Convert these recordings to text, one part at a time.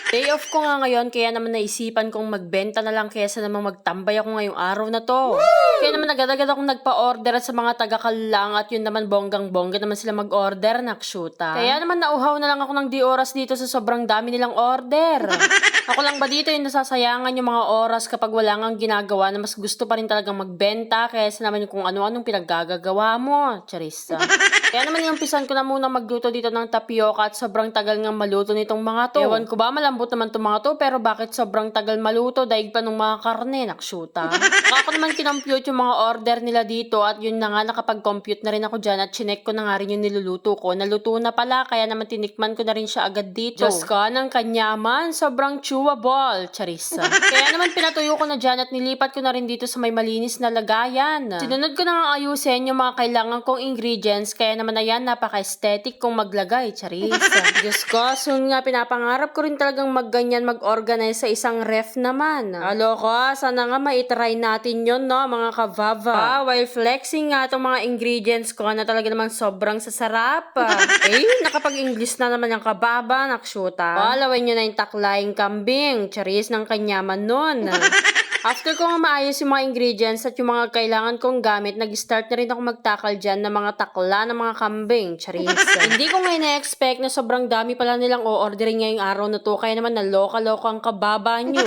Day off ko nga ngayon, kaya naman naisipan kong magbenta na lang kaysa naman magtambay ako ngayong araw na to. Kaya naman agad-agad akong nagpa-order at sa mga taga-Kalang at yun naman bonggang-bongga naman sila mag-order, nakshuta. Kaya naman nauhaw na lang ako ng di oras dito sa sobrang dami nilang order. Ako lang ba dito yung nasasayangan yung mga oras kapag wala ngang ginagawa na mas gusto pa rin talagang magbenta kaysa naman yung kung ano-anong pinaggagawa mo, charissa. Kaya naman inumpisan ko na muna magluto dito ng tapioca at sobrang tagal nga maluto nitong mga to. Ewan ko ba, malambot naman itong mga to, pero bakit sobrang tagal maluto daig pa ng mga karne, nakshuta. Ako naman kinompute yung mga order nila dito at yun na nga, nakapag-compute na rin ako dyan at chinek ko na nga rin yung niluluto ko. Naluto na pala, kaya naman tinikman ko na rin siya agad dito. Diyos ka ng kanyaman, sobrang chewable, charissa. Kaya naman pinatuyo ko na dyan at nilipat ko na rin dito sa may malinis na lagayan. Sinunod ko na nga ayusin yung mga kailangan kong ingredients, kaya naman ayan, napaka-aesthetic kong maglagay, charissa. Diyos ko, soon nga pinapangarap ko rin talagang magganyan, mag-organize sa isang ref naman. Aloko, sana nga maitry natin yon, no, mga kavava. While flexing nga itong mga ingredients ko na talaga namang sobrang sasarap. Nakapag-English na naman yung kababa, nakshuta. Palawin nyo na yung taklayang kambing, charis ng kanyaman nun. After ko nga maayos yung mga ingredients at yung mga kailangan kong gamit, nag-start na rin ako magtakal dyan ng mga takla ng mga kambing, charis. Hindi ko nga ina-expect na sobrang dami pala nilang o-ordering ngayong araw na to, kaya naman naloka-loka ang kababa nyo.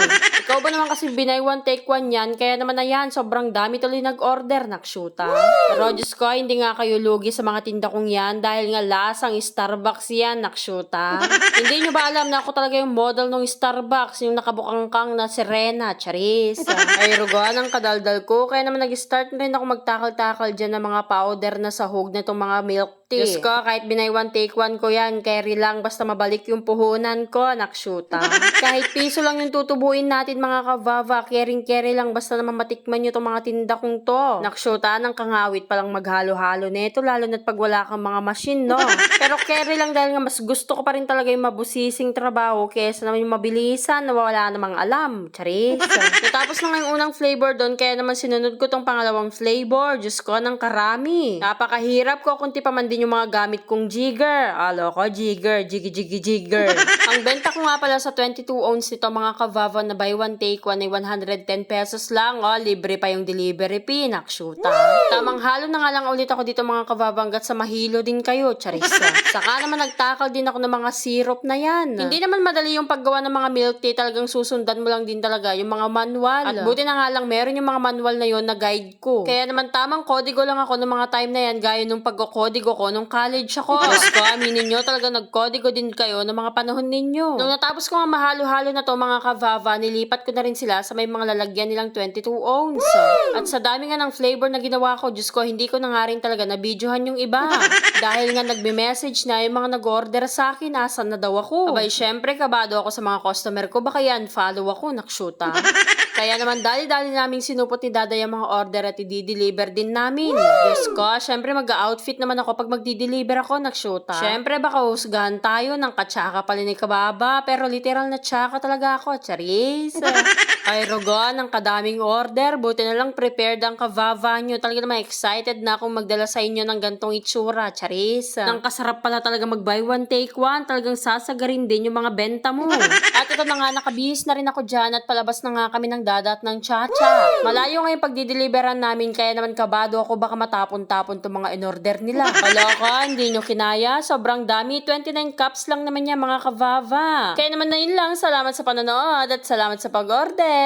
Ikaw ba naman kasi binay one take one yan, kaya naman ayan, sobrang dami tuloy nag-order, nakshuta. Pero Diyos ko, hindi nga kayo lugi sa mga tinda kong yan, dahil nga lasang Starbucks yan, nakshuta. Hindi nyo ba alam na ako talaga yung model ng Starbucks, yung nakabukangkang na sirena, charis. Ay ruga ng kadaldal ko, kaya naman nag-start na rin ako magtakal-takal dyan ng mga powder na sahog na itong mga milk tea. Diyos ko, kahit binay one take one ko yan, carry lang basta mabalik yung puhunan ko, nakshuta. Kahit piso lang yung tutubuin natin mga kavava, carry lang basta naman matikman nyo itong mga tinda kong to. Nakshuta, ng kangawit palang maghalo-halo neto, lalo na't pag wala kang mga machine, no? Pero carry lang dahil nga mas gusto ko pa rin talaga yung mabusising trabaho kaysa naman yung mabilisan na wala namang alam, charis. Tapos na nga yung unang flavor doon, kaya naman sinunod ko tong pangalawang flavor. Diyos ko, ng karami. Napakahirap ko kung pa man din yung mga gamit kong jigger. Alo ko, jigger. Jigger. Ang benta ko nga pala sa 22 ounce nito mga kavava na buy one take one ay 110 pesos lang. O, libre pa yung delivery fee. Nakshuta. Tamang halo na nga lang ulit ako dito mga kavava hanggat sa mahilo din kayo. Charissa. Saka naman nagtakal din ako ng mga syrup na yan. Hindi naman madali yung paggawa ng mga milk tea. Talagang susundan mo lang din talaga yung mga manual. At buti na nga lang meron yung mga manual na yon na guide ko. Kaya naman tamang kodigo lang ako ng mga time na yan, gaya nung pagkokodigo ko nung college ako. Diyos ko, aminin nyo, talaga nagkodigo din kayo ng mga panahon ninyo. Nung natapos ko nga mahalo-halo na to mga kavava, nilipat ko na rin sila sa may mga lalagyan nilang 22 ounce. At sa dami nga ng flavor na ginawa ko, Diyos ko, hindi ko na nga rin talaga na-videohan yung iba. Dahil nga nagme-message na yung mga nag-order sa akin, asan na daw ako. Abay, syempre, kabado ako sa mga customer ko, baka yan, follow ako, nakshuta. Kaya naman dali-dali naming sinupot ni Dada yung mga order at i-deliver din namin. Diyos ko, syempre mag-outfit naman ako pag magdi-deliver ako, nakshuta. Syempre baka husgahan tayo ng katsaka pala ni Kababa, pero literal na tsaka talaga ako, charis. Ay roga, ng kadaming order, buti na lang prepared ang kavava nyo. Talaga naman excited na akong magdala sa inyo ng gantong itsura, charis. Nang kasarap pala talaga mag-buy one take one, talagang sasagarin din yung mga benta mo. At ito na nga, nakabihis na rin ako dyan at palabas na nga kami ng Dada at ng Chacha. Malayo nga yung pagdideliveran namin, kaya naman kabado ako baka matapon-tapon itong mga in-order nila. Kaloka, hindi nyo kinaya, sobrang dami, 29 cups lang naman yan mga kavava. Kaya naman na yun lang, salamat sa panonood at salamat sa pag-order.